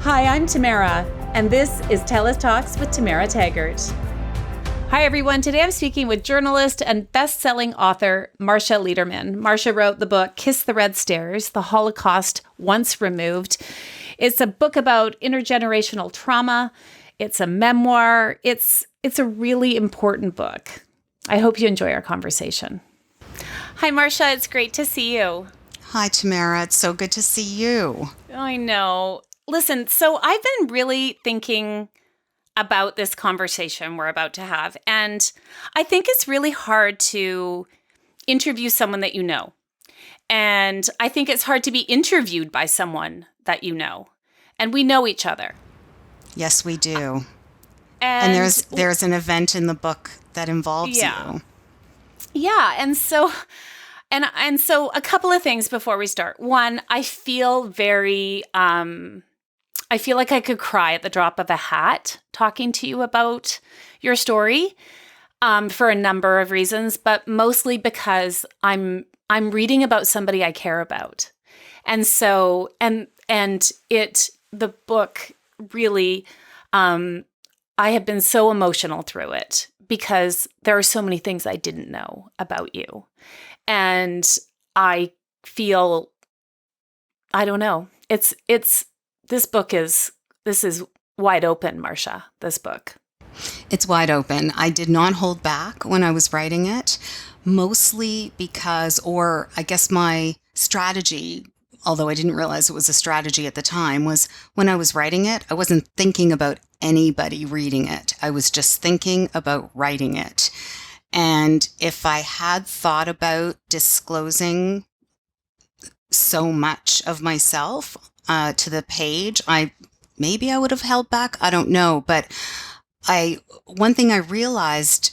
Hi, I'm Tamara, and this is TELUS Talks with Tamara Taggart. Hi, everyone. Today I'm speaking with journalist and best-selling author Marcia Lederman. Marcia wrote the book Kiss the Red Stairs, The Holocaust Once Removed. It's a book about intergenerational trauma. It's a memoir. It's a really important book. I hope you enjoy our conversation. Hi, Marcia. It's great to see you. Hi, Tamara. It's so good to see you. I know. Listen, so I've been really thinking about this conversation we're about to have, and I think it's really hard to interview someone that you know. And I think it's hard to be interviewed by someone that you know. And we know each other. Yes, we do. And there's an event in the book that involves you. Yeah, and so a couple of things before we start. One, I feel like I could cry at the drop of a hat talking to you about your story for a number of reasons, but mostly because I'm reading about somebody I care about. And so, the book really, I have been so emotional through it because there are so many things I didn't know about you. And I feel, I don't know, this is wide open, Marcia, this book. It's wide open. I did not hold back when I was writing it, mostly because, or I guess my strategy, although I didn't realize it was a strategy at the time, was when I was writing it, I wasn't thinking about anybody reading it. I was just thinking about writing it. And if I had thought about disclosing so much of myself to the page, maybe I would have held back. I don't know. But one thing I realized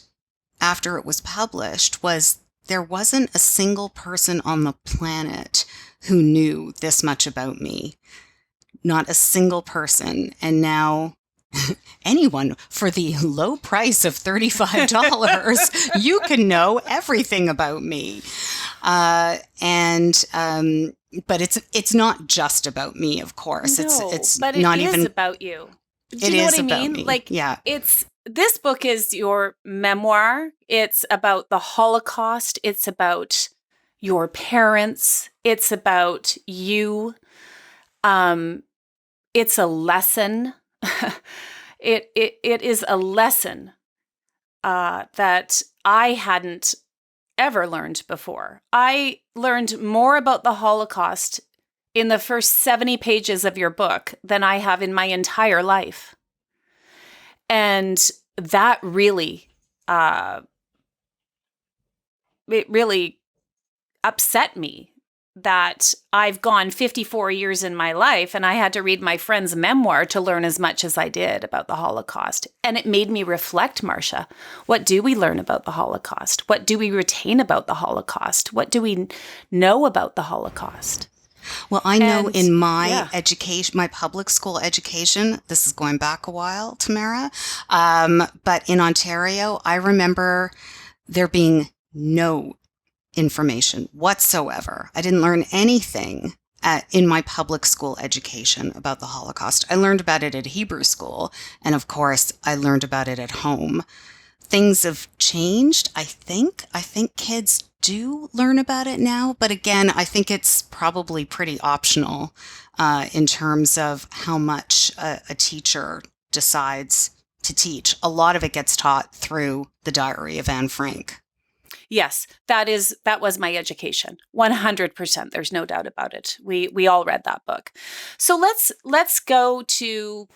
after it was published was there wasn't a single person on the planet who knew this much about me. Not a single person. And now anyone for the low price of $35, you can know everything about me. But it's not just about me, of course. No, it's but not it is even about you. Do it you know is what I about mean? me. Like, yeah. This book is your memoir. It's about the Holocaust. It's about your parents. It's about you. It's a lesson. It is a lesson that I hadn't ever learned before. I learned more about the Holocaust in the first 70 pages of your book than I have in my entire life. And that really, it really upset me that I've gone 54 years in my life and I had to read my friend's memoir to learn as much as I did about the Holocaust. And it made me reflect, Marcia. What do we learn about the Holocaust? What do we retain about the Holocaust? What do we know about the Holocaust? Well, I know in my education, my public school education, this is going back a while, Tamara, but in Ontario, I remember there being no information whatsoever. I didn't learn anything in my public school education about the Holocaust. I learned about it at Hebrew school, and of course, I learned about it at home. Things have changed, I think. I think kids do learn about it now, but again, I think it's probably pretty optional in terms of how much a teacher decides to teach. A lot of it gets taught through the Diary of Anne Frank. Yes, that was my education. 100%. There's no doubt about it. We all read that book. So let's go to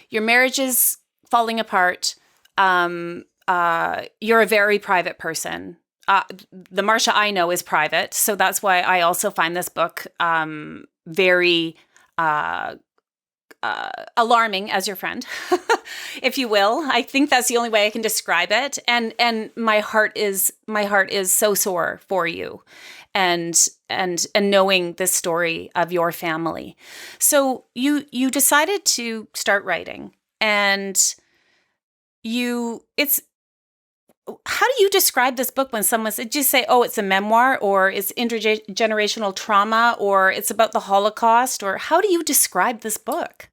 your marriage is falling apart. You're a very private person. The Marcia I know is private, so that's why I also find this book very alarming as your friend, if you will. I think that's the only way I can describe it. And my heart is so sore for you, and knowing this story of your family. So you decided to start writing, and how do you describe this book when someone said, just say, oh, it's a memoir, or it's intergenerational trauma, or it's about the Holocaust, or how do you describe this book?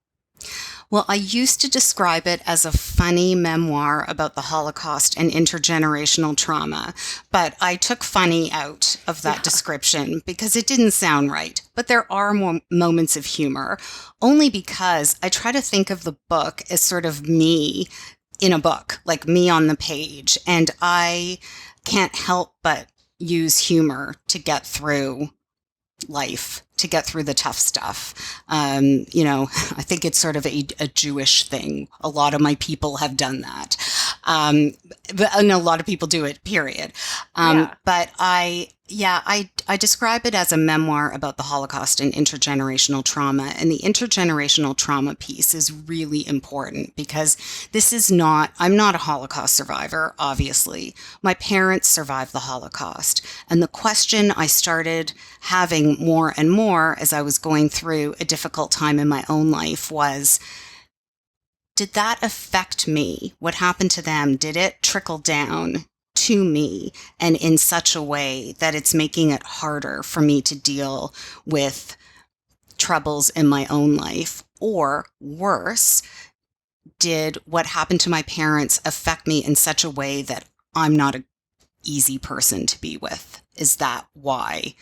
Well, I used to describe it as a funny memoir about the Holocaust and intergenerational trauma, but I took funny out of that description because it didn't sound right. But there are more moments of humor, only because I try to think of the book as sort of me in a book, like me on the page, and I can't help but use humor to get through life, to get through the tough stuff. I think it's sort of a Jewish thing. A lot of my people have done that. And a lot of people do it, period. But I describe it as a memoir about the Holocaust and intergenerational trauma. And the intergenerational trauma piece is really important because I'm not a Holocaust survivor, obviously. My parents survived the Holocaust. And the question I started having more and more as I was going through a difficult time in my own life was, did that affect me? What happened to them? Did it trickle down to me and in such a way that it's making it harder for me to deal with troubles in my own life? Or worse, did what happened to my parents affect me in such a way that I'm not an easy person to be with? Is that why,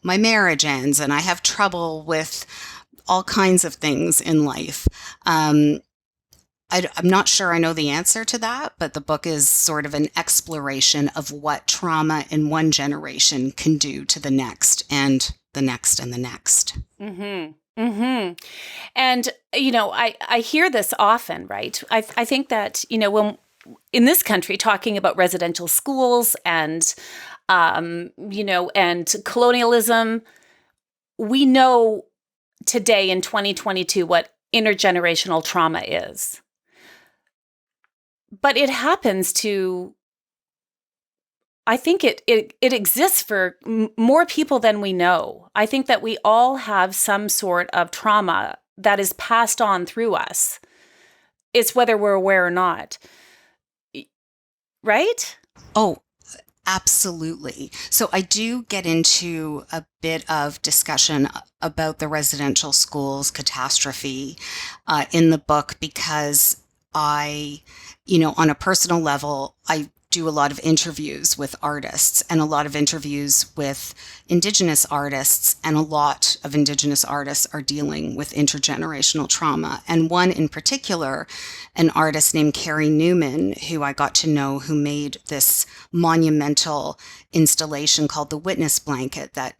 my marriage ends and I have trouble with all kinds of things in life? I'm not sure I know the answer to that, but the book is sort of an exploration of what trauma in one generation can do to the next and the next and the next. Mm-hmm. Mm-hmm. And, I hear this often, right? I think that, when in this country, talking about residential schools and, and colonialism, we know today in 2022 what intergenerational trauma is. But it happens to, I think it exists for more people than we know. I think that we all have some sort of trauma that is passed on through us. It's whether we're aware or not. Right? Oh, absolutely. So I do get into a bit of discussion about the residential schools catastrophe in the book because on a personal level, I do a lot of interviews with artists and a lot of interviews with Indigenous artists, and a lot of Indigenous artists are dealing with intergenerational trauma. And one in particular, an artist named Carrie Newman, who I got to know, who made this monumental installation called The Witness Blanket that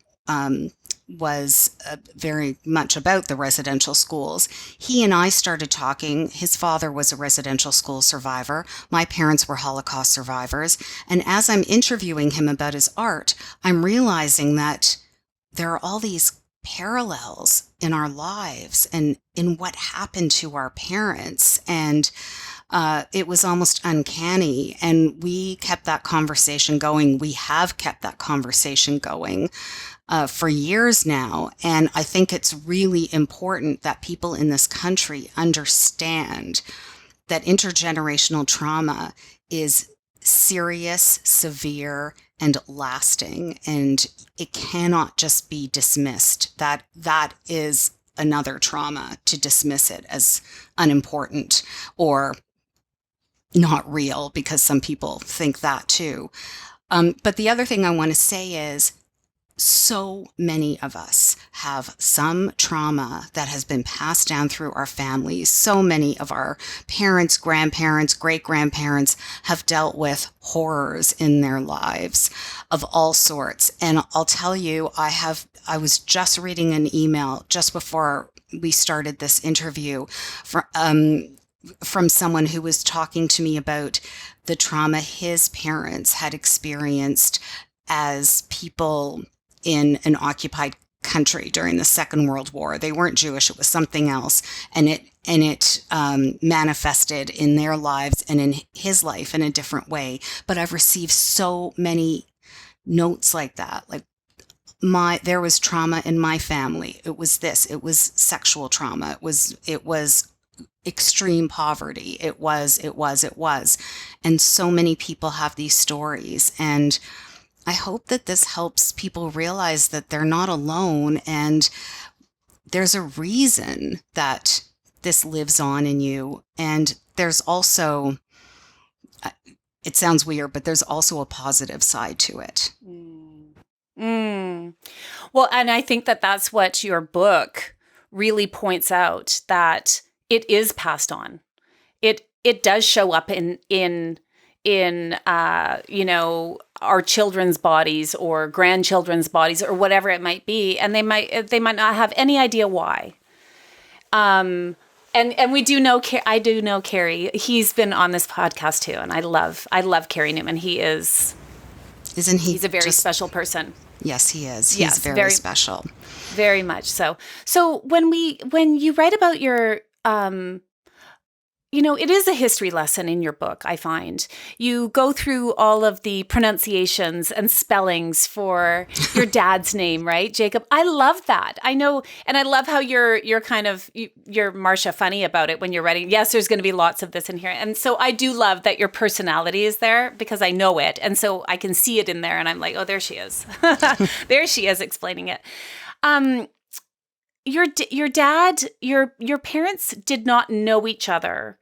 was very much about the residential schools. He and I started talking. His father was a residential school survivor. My parents were Holocaust survivors. And as I'm interviewing him about his art, I'm realizing that there are all these parallels in our lives and in what happened to our parents. And it was almost uncanny. And we kept that conversation going. We have kept that conversation going for years now. And I think it's really important that people in this country understand that intergenerational trauma is serious, severe, and lasting. And it cannot just be dismissed. That is another trauma, to dismiss it as unimportant or not real, because some people think that too. But the other thing I want to say is, so many of us have some trauma that has been passed down through our families. So many of our parents, grandparents, great-grandparents have dealt with horrors in their lives of all sorts. And I'll tell you, I was just reading an email just before we started this interview from someone who was talking to me about the trauma his parents had experienced as people in an occupied country during the Second World War. They weren't Jewish, it was something else. And it manifested in their lives and in his life in a different way. But I've received so many notes like that. Like, there was trauma in my family. It was this, it was sexual trauma. It was extreme poverty. It was. And so many people have these stories. And I hope that this helps people realize that they're not alone, and there's a reason that this lives on in you. And there's also, it sounds weird, but there's also a positive side to it. Well, and I think that that's what your book really points out, that it is passed on. It does show up in our children's bodies or grandchildren's bodies or whatever it might be, and they might not have any idea why. And we do know, I do know Carey. He's been on this podcast too, and I love Carey Newman. He's a very special person. Yes, he is. He's very special. Very much so. So when you write about your, it is a history lesson in your book, I find. You go through all of the pronunciations and spellings for your dad's name, right, Jacob? I love that. I know, and I love how you're Marcia funny about it when you're writing. Yes, there's going to be lots of this in here. And so I do love that your personality is there because I know it. And so I can see it in there and I'm like, oh, there she is. There she is explaining it. Your dad, your parents did not know each other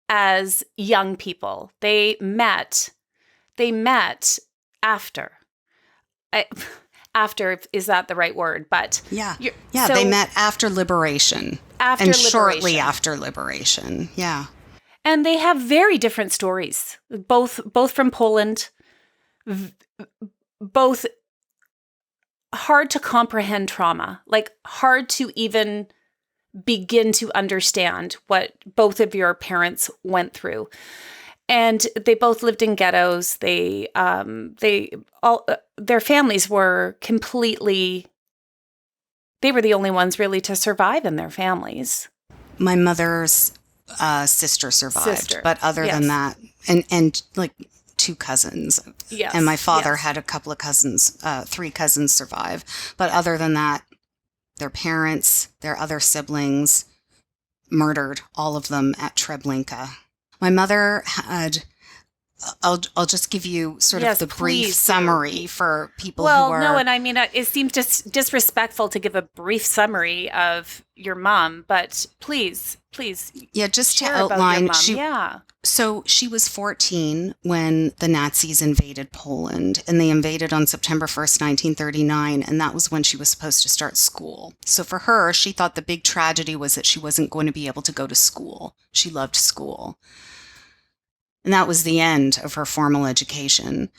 as young people. They met after. After, is that the right word? But so, they met after liberation. Shortly after liberation. Yeah. And they have very different stories. Both from Poland. Both hard to comprehend trauma, like hard to even begin to understand what both of your parents went through. And they both lived in ghettos. Their families were they were the only ones really to survive in their families. My mother's sister survived, but other than that, and like 2 cousins. Yes. And my father had a couple of cousins, 3 cousins survive. But other than that, their parents, their other siblings, murdered, all of them at Treblinka. My mother had, I'll just give you sort of the brief summary for people who are... Well, no, and I mean, it seems just disrespectful to give a brief summary of your mom, but please. Yeah, just to outline, So she was 14 when the Nazis invaded Poland, and they invaded on September 1st, 1939, and that was when she was supposed to start school. So for her, she thought the big tragedy was that she wasn't going to be able to go to school. She loved school. And that was the end of her formal education,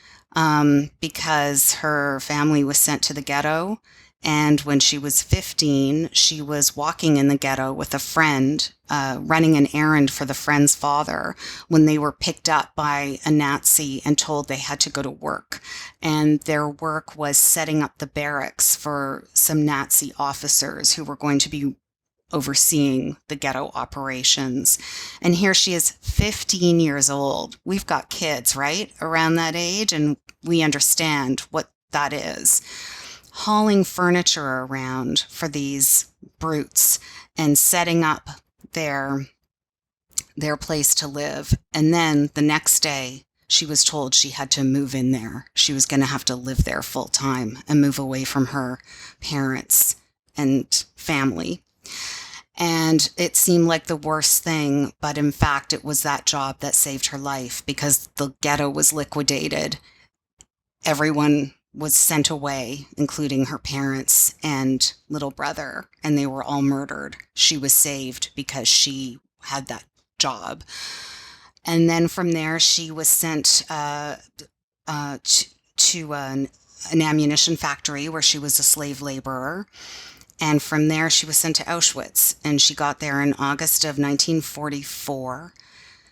because her family was sent to the ghetto. And when she was 15, she was walking in the ghetto with a friend, running an errand for the friend's father, when they were picked up by a Nazi and told they had to go to work. And their work was setting up the barracks for some Nazi officers who were going to be overseeing the ghetto operations. And here she is, 15 years old. We've got kids, right, around that age, and we understand what that is. Hauling furniture around for these brutes and setting up their place to live. And then the next day, she was told she had to move in there. She was going to have to live there full time and move away from her parents and family. And it seemed like the worst thing, but in fact, it was that job that saved her life, because the ghetto was liquidated. Everyone was sent away, including her parents and little brother, and they were all murdered. She was saved because she had that job. And then from there, she was sent to an ammunition factory where she was a slave laborer. And from there, she was sent to Auschwitz, and she got there in August of 1944.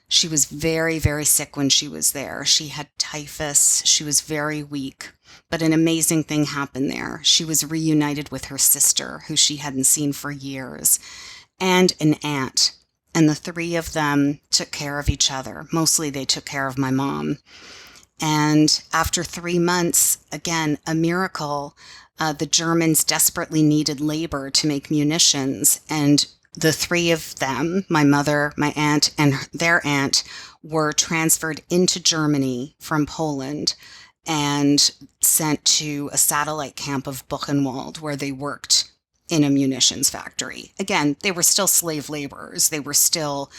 She was very, very sick when she was there. She had typhus. She was very weak. But an amazing thing happened there. She was reunited with her sister, who she hadn't seen for years, and an aunt. And the 3 of them took care of each other. Mostly they took care of my mom. And after 3 months, again, a miracle, the Germans desperately needed labor to make munitions. And the three of them, my mother, my aunt, and their aunt, were transferred into Germany from Poland and sent to a satellite camp of Buchenwald, where they worked in a munitions factory. Again, they were still slave laborers. They were still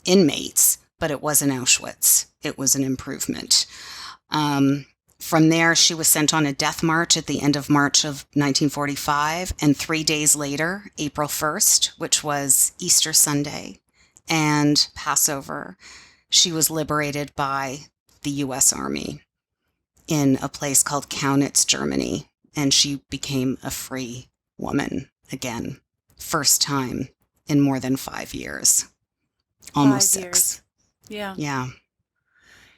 inmates, but it wasn't Auschwitz. It was an improvement. From there, she was sent on a death march at the end of March of 1945. And 3 days later, April 1st, which was Easter Sunday and Passover, she was liberated by the U.S. Army in a place called Kaunitz, Germany. And she became a free woman again. First time in more than 5 years. Almost 5 years. 6. Yeah. Yeah.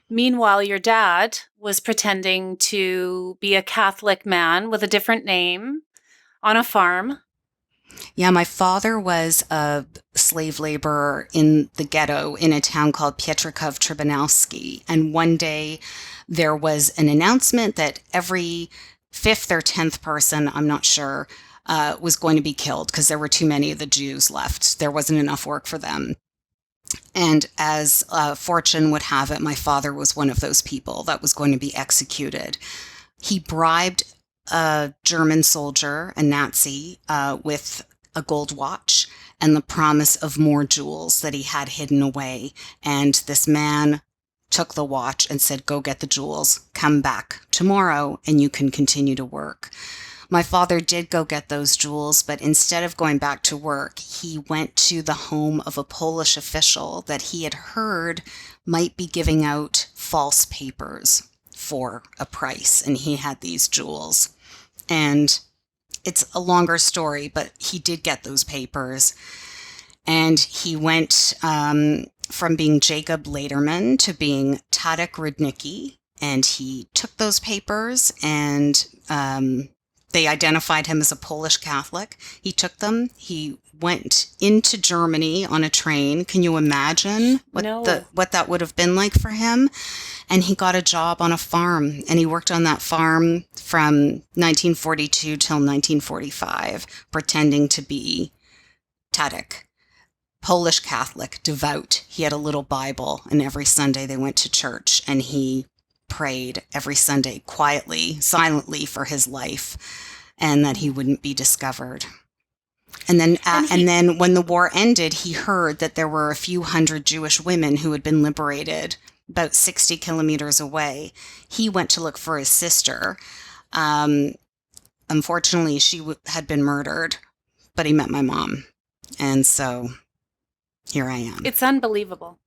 Meanwhile, your dad was pretending to be a Catholic man with a different name on a farm. Yeah, my father was a slave laborer in the ghetto in a town called Pietrków Trybunalski. And one day there was an announcement that every 5th or 10th person, I'm not sure, was going to be killed because there were too many of the Jews left. There wasn't enough work for them. And as fortune would have it, my father was one of those people that was going to be executed. He bribed a German soldier, a Nazi, with a gold watch and the promise of more jewels that he had hidden away. And this man took the watch and said, "Go get the jewels, come back tomorrow, and you can continue to work." My father did go get those jewels, but instead of going back to work, he went to the home of a Polish official that he had heard might be giving out false papers for a price, and he had these jewels. And it's a longer story, but he did get those papers. And he went from being Jacob Lederman to being Tadek Rudnicki, and he took those papers and they identified him as a Polish Catholic. He took them. He went into Germany on a train. Can you imagine what that would have been like for him? And he got a job on a farm, and he worked on that farm from 1942 till 1945, pretending to be Tadek, Polish Catholic, devout. He had a little Bible, and every Sunday they went to church, and he prayed every Sunday quietly, silently for his life, and that he wouldn't be discovered. And then when the war ended, he heard that there were a few hundred Jewish women who had been liberated about 60 kilometers away. He went to look for his sister. Unfortunately, she had been murdered, but he met my mom. And so here I am. It's unbelievable.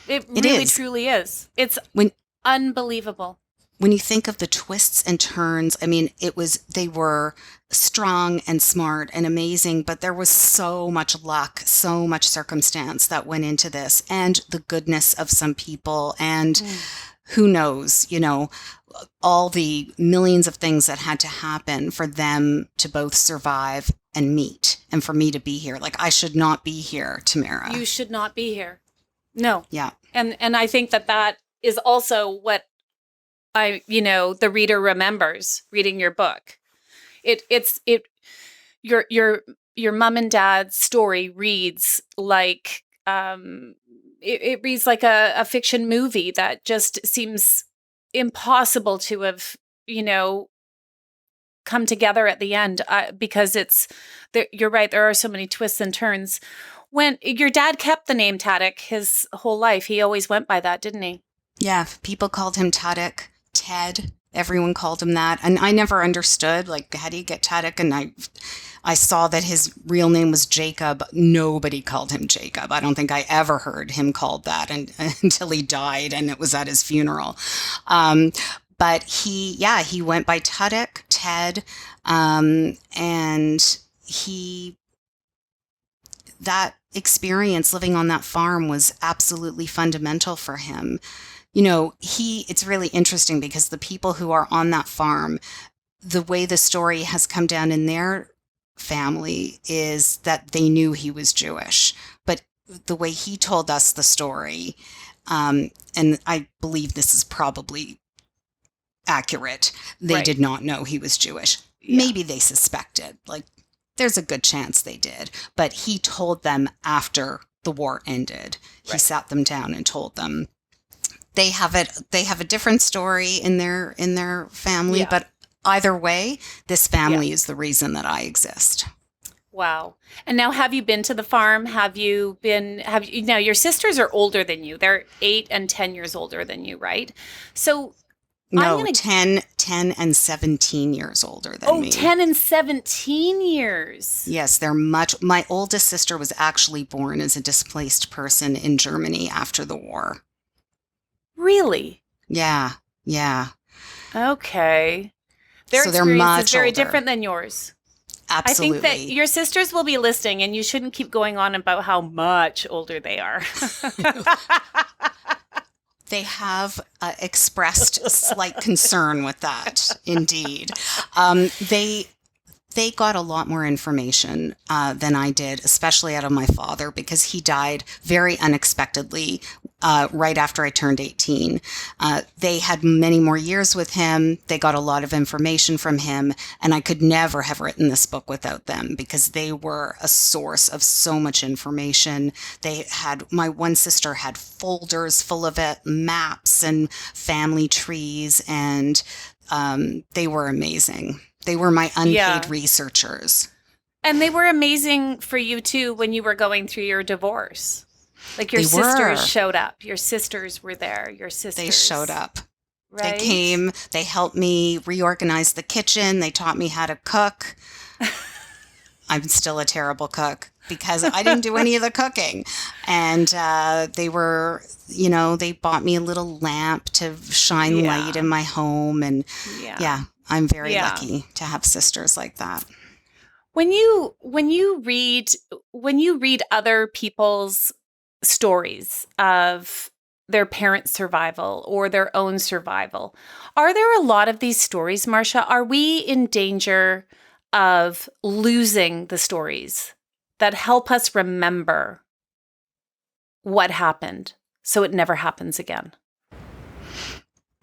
It really, truly is. It's unbelievable. When you think of the twists and turns, I mean, they were strong and smart and amazing, but there was so much luck, so much circumstance that went into this, and the goodness of some people, and who knows, all the millions of things that had to happen for them to both survive and meet, and for me to be here. Like, I should not be here, Tamara. You should not be here. No. Yeah. And I think that is also what the reader remembers reading your book. Your mom and dad's story reads like it reads like a fiction movie that just seems impossible to have come together at the end, because you're right, there are so many twists and turns. When your dad kept the name Tadek his whole life, he always went by that, didn't he? Yeah, people called him Tadek, Ted. Everyone called him that. And I never understood, like, how do you get Tadek? And I saw that his real name was Jacob. Nobody called him Jacob. I don't think I ever heard him called that until he died, and it was at his funeral. But he went by Tadek, Ted. And that experience living on that farm was absolutely fundamental for him. It's really interesting because the people who are on that farm, the way the story has come down in their family is that they knew he was Jewish. But the way he told us the story, and I believe this is probably accurate, they did not know he was Jewish. Yeah. Maybe they suspected, like, there's a good chance they did. But he told them after the war ended. He Right. sat them down and told them. They have a different story in their family, Yeah. but either way, this family is the reason that I exist. Wow. And now have you been to the farm? Have you now your sisters are older than you. They're 8 and 10 years older than you, right? So No, gonna 10 and 17 years older than me. 10 and 17 years. Yes, they're much. My oldest sister was actually born as a displaced person in Germany after the war. Really? Yeah, yeah. Okay. Their So they're experience much is very older. different than yours. Absolutely. I think that your sisters will be listening, and you shouldn't keep going on about how much older they are. They have expressed slight concern with that, indeed. They got a lot more information than I did, especially out of my father, because he died very unexpectedly right after I turned 18. They had many more years with him. They got a lot of information from him, and I could never have written this book without them because they were a source of so much information. My one sister had folders full of it, maps and family trees, and they were amazing. They were my unpaid researchers. And they were amazing for you too when you were going through your divorce. Like your They sisters were. showed up. Your sisters were there. Your sisters. They showed up. Right? They came. They helped me reorganize the kitchen. They taught me how to cook. I'm still a terrible cook because I didn't do any of the cooking. And they bought me a little lamp to shine light in my home. And yeah, I'm very lucky to have sisters like that. When you read other people's stories of their parents' survival or their own survival, are there a lot of these stories, Marcia? Are we in danger of losing the stories that help us remember what happened so it never happens again?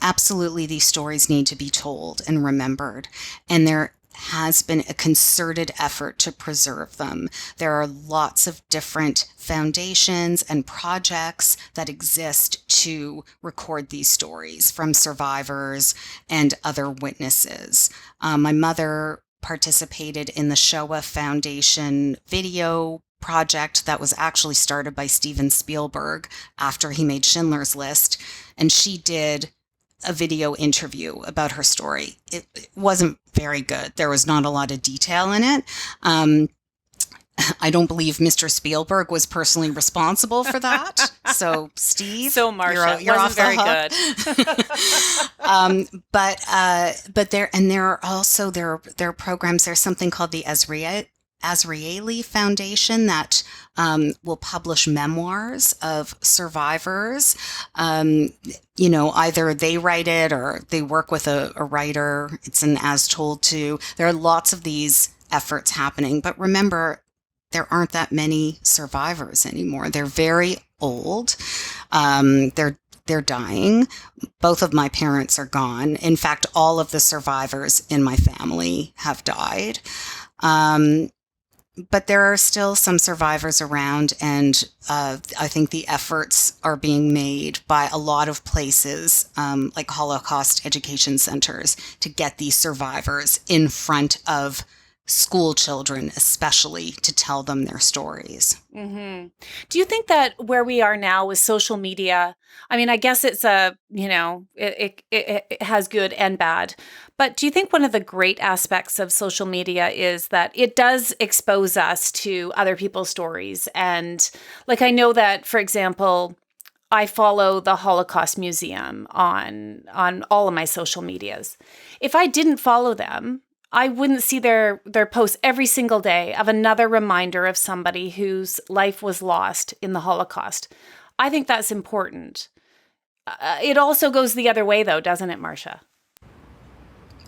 Absolutely, these stories need to be told and remembered. And there has been a concerted effort to preserve them. There are lots of different foundations and projects that exist to record these stories from survivors and other witnesses. My mother participated in the Shoah Foundation video project that was actually started by Steven Spielberg after he made Schindler's List, and she did a video interview about her story. It wasn't very good. There was not a lot of detail in it. I don't believe Mr. Spielberg was personally responsible for that. So, Steve, So, Marcia, you're off wasn't the very hook. good. But there are programs. There's something called the Azrieli Foundation that will publish memoirs of survivors. Either they write it or they work with a writer. It's an As Told too. There are lots of these efforts happening. But remember, there aren't that many survivors anymore. They're very old. They're dying. Both of my parents are gone. In fact, all of the survivors in my family have died. But there are still some survivors around, and I think the efforts are being made by a lot of places, like Holocaust education centers, to get these survivors in front of school children, especially, to tell them their stories. Mm-hmm. Do you think that where we are now with social media, I mean, I guess it's it has good and bad, but do you think one of the great aspects of social media is that it does expose us to other people's stories? And like, I know that, for example, I follow the Holocaust Museum on all of my social medias. If I didn't follow them, I wouldn't see their posts every single day of another reminder of somebody whose life was lost in the Holocaust. I think that's important. It also goes the other way, though, doesn't it, Marcia?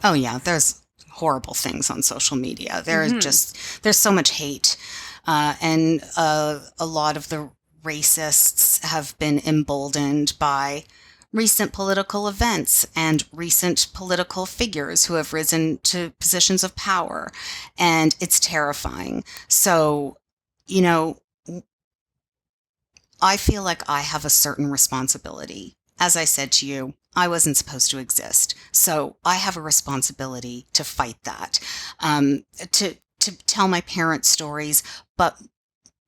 Oh, yeah. There's horrible things on social media. There's so much hate. And a lot of the racists have been emboldened by recent political events and recent political figures who have risen to positions of power. And it's terrifying. So, you know, I feel like I have a certain responsibility. As I said to you, I wasn't supposed to exist. So I have a responsibility to fight that, to tell my parents' stories, but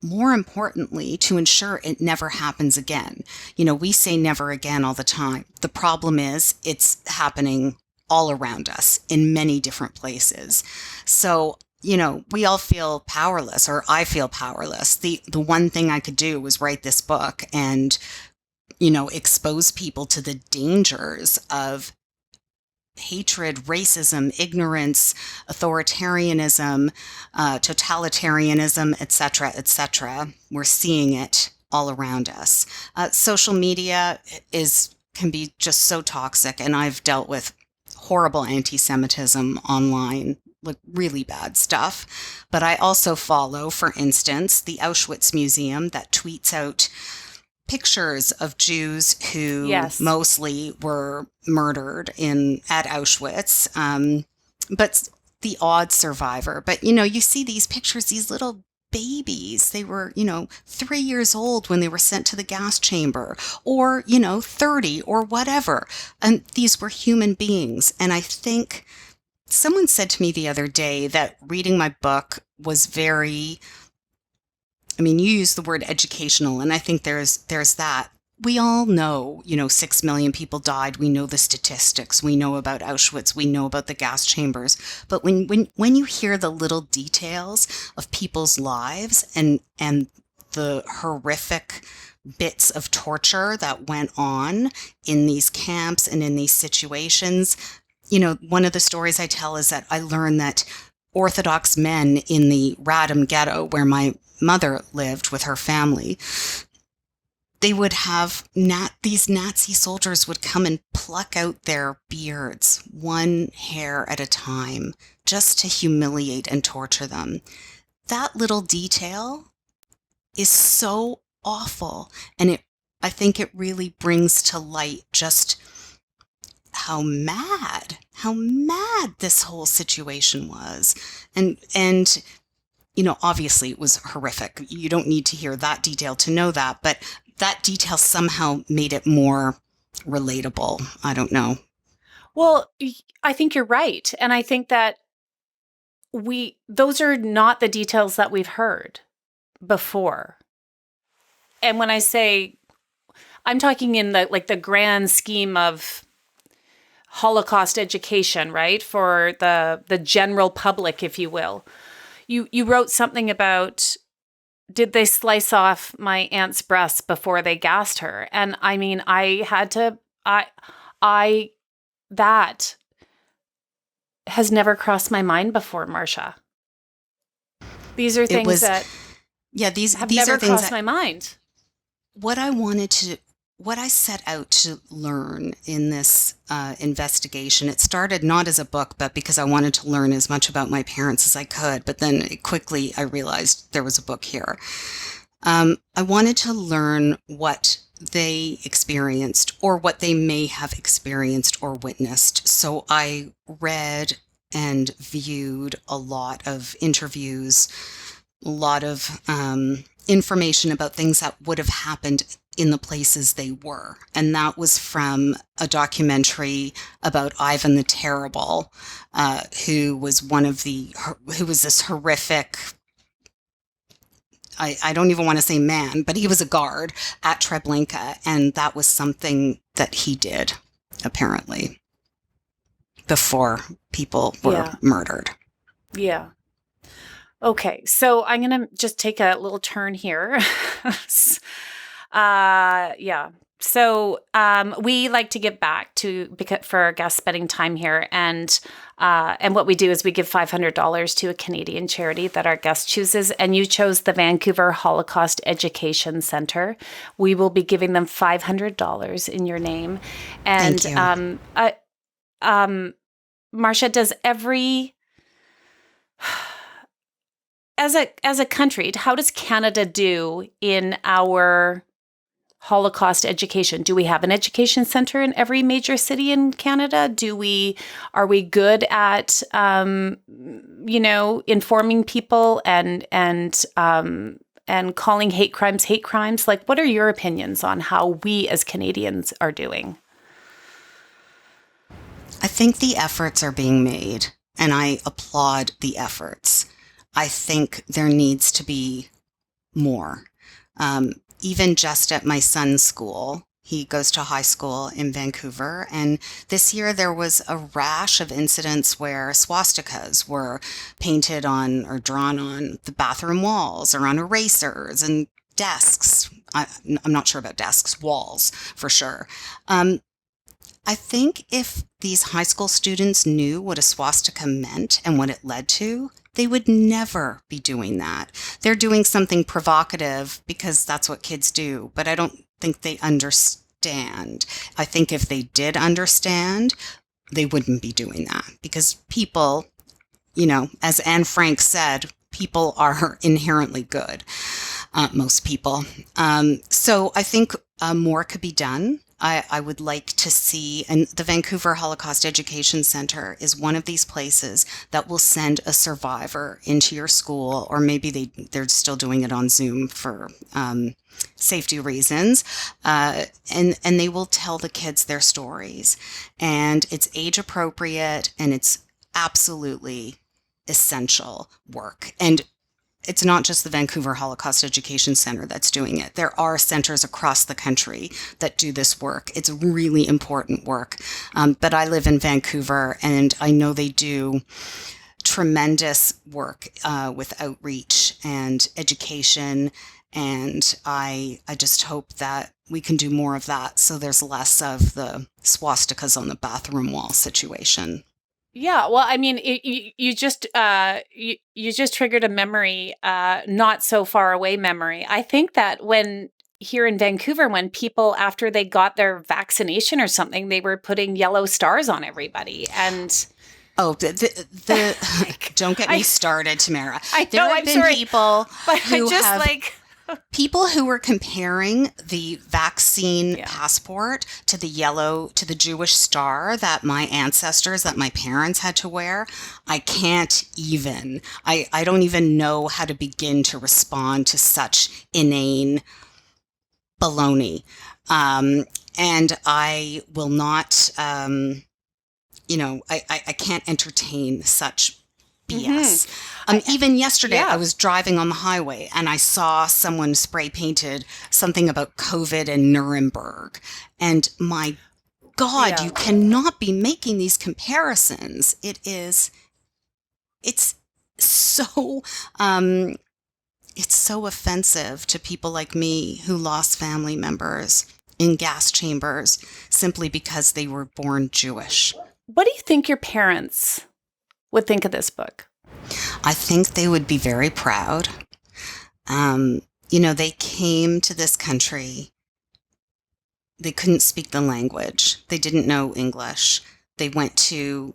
more importantly, to ensure it never happens again. You know, we say never again all the time. The problem is it's happening all around us in many different places. So, you know, we all feel powerless, or I feel powerless. The one thing I could do was write this book and, you know, expose people to the dangers of hatred, racism, ignorance, authoritarianism, totalitarianism, etc., etc. We're seeing it all around us. Social media can be just so toxic, and I've dealt with horrible anti-Semitism online, like really bad stuff. But I also follow, for instance, the Auschwitz Museum that tweets out pictures of Jews who Yes. mostly were murdered at Auschwitz, but the odd survivor. But, you know, you see these pictures, these little babies. They were, 3 years old when they were sent to the gas chamber, or, 30 or whatever. And these were human beings. And I think someone said to me the other day that reading my book was very, you use the word educational, and I think there's that. We all know, 6 million people died. We know the statistics. We know about Auschwitz. We know about the gas chambers. But when you hear the little details of people's lives and the horrific bits of torture that went on in these camps and in these situations, one of the stories I tell is that I learned that Orthodox men in the Radom ghetto, where my mother lived with her family, they would have these Nazi soldiers would come and pluck out their beards, one hair at a time, just to humiliate and torture them. That little detail is so awful. And I think it really brings to light just how mad this whole situation was. And obviously it was horrific. You don't need to hear that detail to know that, but that detail somehow made it more relatable. I don't know. Well, I think you're right. And I think that those are not the details that we've heard before. And when I say, I'm talking in the grand scheme of Holocaust education, right? For the general public, if you will. You wrote something about, did they slice off my aunt's breasts before they gassed her? And that has never crossed my mind before, Marcia. These are things that have never crossed my mind. What I set out to learn in this investigation, it started not as a book, but because I wanted to learn as much about my parents as I could. But then quickly I realized there was a book here. I wanted to learn what they experienced, or what they may have experienced or witnessed. So I read and viewed a lot of interviews, a lot of information about things that would have happened in the places they were. And that was from a documentary about Ivan the Terrible, who was this horrific, I don't even want to say man, but he was a guard at Treblinka. And that was something that he did, apparently, before people were murdered. Yeah. Okay. So I'm going to just take a little turn here. So we like to give back for our guests spending time here, and what we do is we give $500 to a Canadian charity that our guest chooses, and you chose the Vancouver Holocaust Education Center. We will be giving them $500 in your name, and Thank you. Marcia, does as a country, how does Canada do in our Holocaust education? Do we have an education center in every major city in Canada? Are we good at, informing people and calling hate crimes? Like, what are your opinions on how we as Canadians are doing? I think the efforts are being made, and I applaud the efforts. I think there needs to be more. Even just at my son's school, he goes to high school in Vancouver, and this year there was a rash of incidents where swastikas were painted on or drawn on the bathroom walls or on erasers and desks. I'm not sure about desks, walls for sure. I think if these high school students knew what a swastika meant and what it led to, they would never be doing that. They're doing something provocative because that's what kids do, but I don't think they understand. I think if they did understand, they wouldn't be doing that because people, as Anne Frank said, people are inherently good, most people. So I think more could be done. I would like to see, and the Vancouver Holocaust Education Center is one of these places that will send a survivor into your school, or maybe they're still doing it on Zoom for safety reasons, and they will tell the kids their stories. And it's age appropriate, and it's absolutely essential work. And it's not just the Vancouver Holocaust Education Center that's doing it. There are centers across the country that do this work. It's really important work. But I live in Vancouver, and I know they do tremendous work with outreach and education. And I just hope that we can do more of that so there's less of the swastikas on the bathroom wall situation. Yeah, well, I mean, you just triggered a memory, not so far away memory. I think that here in Vancouver, when people, after they got their vaccination or something, they were putting yellow stars on everybody. And don't get me started, Tamara. I know, I'm sorry. People who were comparing the vaccine passport to the Jewish star that my parents had to wear. I can't even. I don't even know how to begin to respond to such inane baloney. And I will not, I can't entertain such BS. Even yesterday, I was driving on the highway and I saw someone spray painted something about COVID in Nuremberg. And my God, you cannot be making these comparisons. It's so offensive to people like me who lost family members in gas chambers simply because they were born Jewish. What do you think your parents would think of this book? I think they would be very proud. They came to this country. They couldn't speak the language. They didn't know English. They went to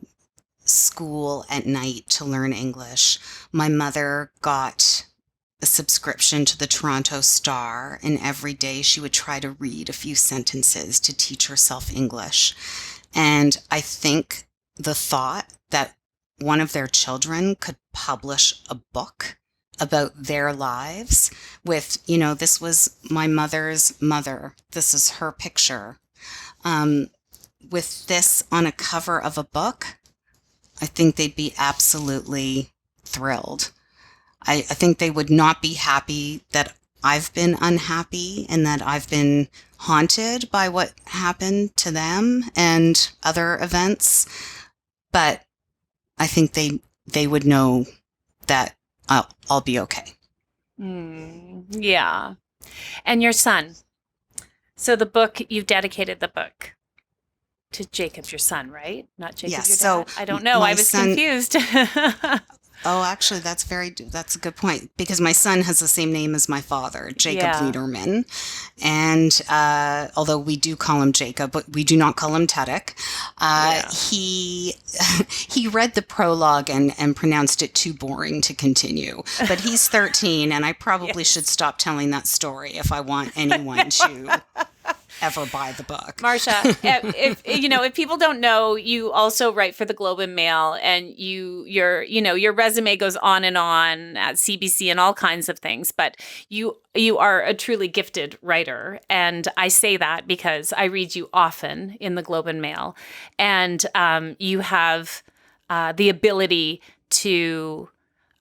school at night to learn English. My mother got a subscription to the Toronto Star, and every day she would try to read a few sentences to teach herself English. And I think the thought that one of their children could publish a book about their lives with, this was my mother's mother. This is her picture. With this on a cover of a book, I think they'd be absolutely thrilled. I think they would not be happy that I've been unhappy and that I've been haunted by what happened to them and other events. But I think they would know that I'll be okay. Yeah. And your son. So the book, you've dedicated the book to Jacob, your son, right? Not Jacob, your dad? I don't know. I was confused. Oh, actually, that's a good point because my son has the same name as my father, Jacob Yeah. Lederman. And although we do call him Jacob, but we do not call him Tedek, Yeah. he read the prologue and pronounced it too boring to continue. But he's 13, and I probably should stop telling that story if I want anyone to ever buy the book. Marcia, if people don't know, you also write for the Globe and Mail, and your resume goes on at CBC and all kinds of things. But you are a truly gifted writer, and I say that because I read you often in the Globe and Mail, and you have the ability to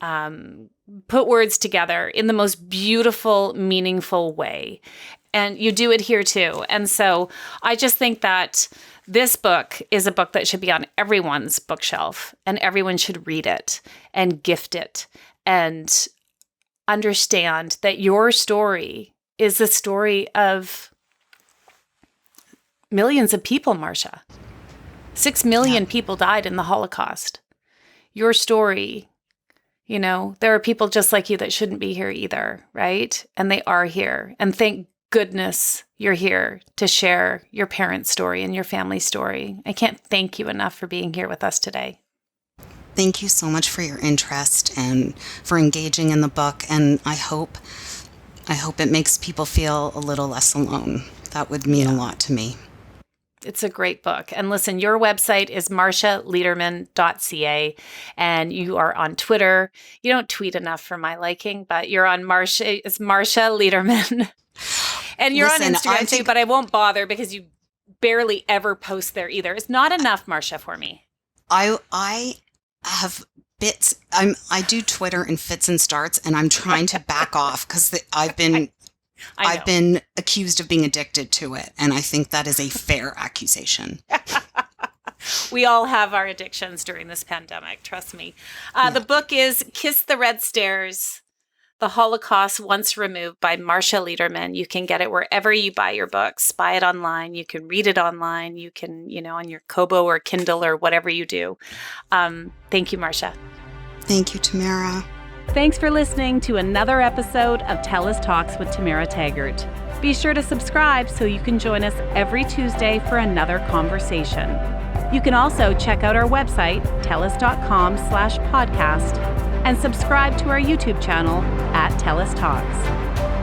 put words together in the most beautiful, meaningful way. And you do it here too. And so I just think that this book is a book that should be on everyone's bookshelf, and everyone should read it and gift it and understand that your story is the story of millions of people, Marcia. 6 million people died in the Holocaust. Your story, there are people just like you that shouldn't be here either, right? And they are here. And thank goodness you're here to share your parents' story and your family story. I can't thank you enough for being here with us today. Thank you so much for your interest and for engaging in the book. And I hope it makes people feel a little less alone. That would mean a lot to me. It's a great book. And listen, your website is marcialederman.ca, and you are on Twitter. You don't tweet enough for my liking, but you're on it's Marcia Lederman. And you're on Instagram too, but I won't bother because you barely ever post there either. It's not enough, Marcia, for me. I have bits. I do Twitter in fits and starts, and I'm trying to back off because I've been accused of being addicted to it, and I think that is a fair accusation. We all have our addictions during this pandemic, trust me. The book is Kiss the Red Stairs, The Holocaust Once Removed by Marcia Lederman. You can get it wherever you buy your books. Buy it online. You can read it online. You can, on your Kobo or Kindle or whatever you do. Thank you, Marcia. Thank you, Tamara. Thanks for listening to another episode of TELUS Talks with Tamara Taggart. Be sure to subscribe so you can join us every Tuesday for another conversation. You can also check out our website, telus.com/podcast, and subscribe to our YouTube channel at TELUS Talks.